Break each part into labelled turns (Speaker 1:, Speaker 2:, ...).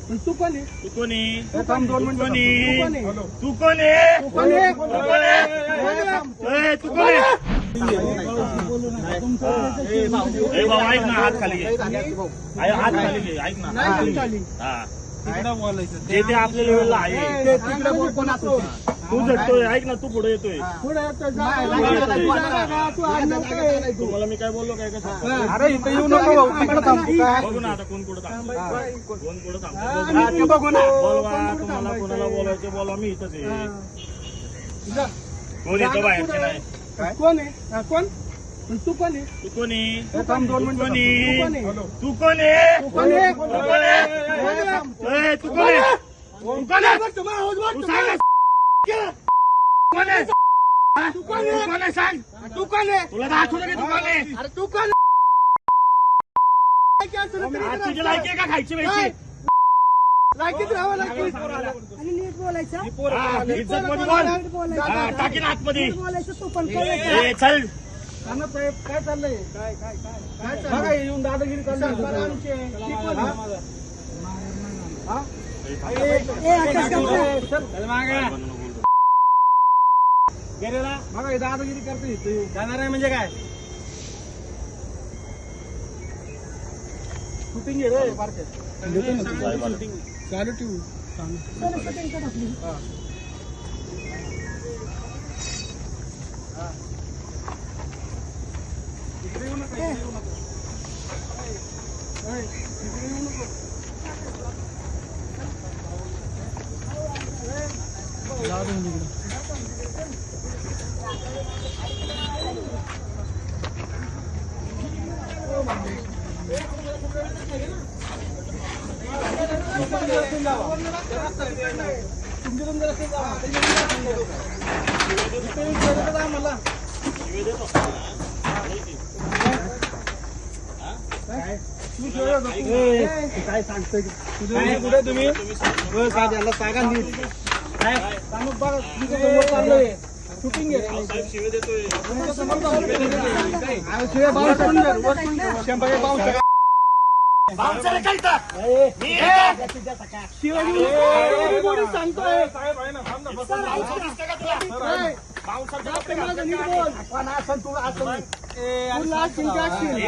Speaker 1: तू कोण आहे?
Speaker 2: तू कोणी?
Speaker 1: थांब 2 मिनिटं.
Speaker 2: तू कोणी?
Speaker 1: तू कोण आहे?
Speaker 2: तू कोणी? भाऊ ऐक ना, हात खाली घे. हात खाली घे, ऐक ना. हा, जे ते आपल्या लेवलला आहे. तू झटतोय, ऐक ना, तू पुढे येतोय. तुम्हाला मी काय बोललो काय कसं?
Speaker 1: अरे इथं येऊ नको भाऊ, तिकडे थांबू काय?
Speaker 2: बघू ना आता कोण कुठं थांबतो. कोण कुठं थांबतो
Speaker 1: बघू ना.
Speaker 2: बोलवा, तुम्हाला कोणाला बोलायचं बोलवा, मी इथंच आहे. कोण येतो बाहेरचे नाही.
Speaker 1: कोण आहे? कोण? तू कोण आहे?
Speaker 2: तू कोणी?
Speaker 1: थांब 2 मिनिटं.
Speaker 2: तू कोणी?
Speaker 1: तू कोण आहे?
Speaker 2: तू कोणी?
Speaker 1: तू कोण आहे?
Speaker 2: तू कोणी? तू सांग. कोण आहे?
Speaker 1: तू कोण आहे?
Speaker 2: कोण आहे सांग.
Speaker 1: तू कोण आहे?
Speaker 2: तुला दाखवलं की तू कोण आहे?
Speaker 1: अरे तू कोण?
Speaker 2: तुझी लायकी आहे का खायची वेळची?
Speaker 1: लायकीत राहावं लागतं.
Speaker 3: आणि नीट बोलायचं
Speaker 2: इज्जत मध्ये बोल. टाकीन आतमध्ये.
Speaker 3: बोलायचं तू पण काय
Speaker 2: चल.
Speaker 1: साहेब काय चाललंय? काय बघा येऊन दादागिरी चालली आमची. बघा हे दादागिरी करते जाणार आहे म्हणजे काय? शूटिंग आहे रे मार्केट चालू ठेवू. इकडे येऊ नका, इकडे येऊ नका. इकडे येऊ नको. काय सांगतोय कुठे तुम्ही? सांगा नीट. सांगू बघा तुमच्या समोर चाललोय. शूटिंग आहे. सांगतोय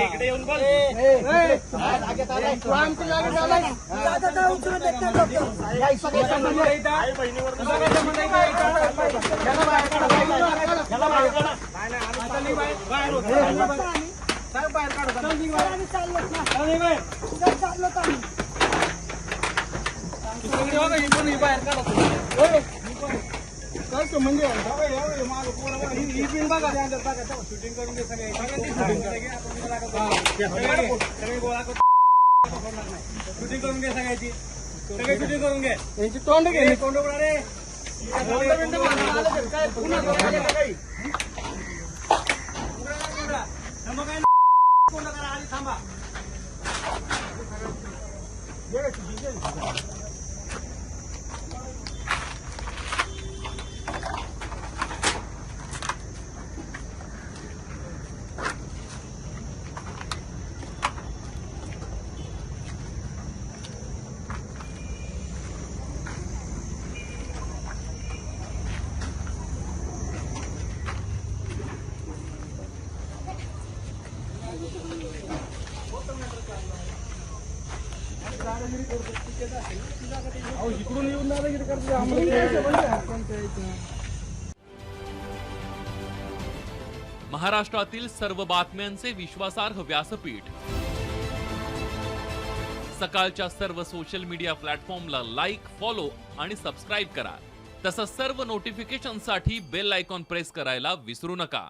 Speaker 2: इकडे येऊन बोल. आई बहिणीवर
Speaker 1: बाहेर काढा. काय म्हणजे शूटिंग करून घे सगळे. शूटिंग करून घे सगळ्याची. सगळे शूटिंग करून घे. यांची तोंड घे. तोंड रे थांबा. इकडून येऊन दादागिरी करते.
Speaker 4: महाराष्ट्रातील सर्व बातम्यांचे विश्वासार्ह व्यासपीठ. सकाळच्या सर्व सोशल मीडिया प्लॅटफॉर्मला लाईक, फॉलो आणि सबस्क्राईब करा. तसंच सर्व नोटिफिकेशनसाठी बेल आयकॉन प्रेस करायला विसरू नका.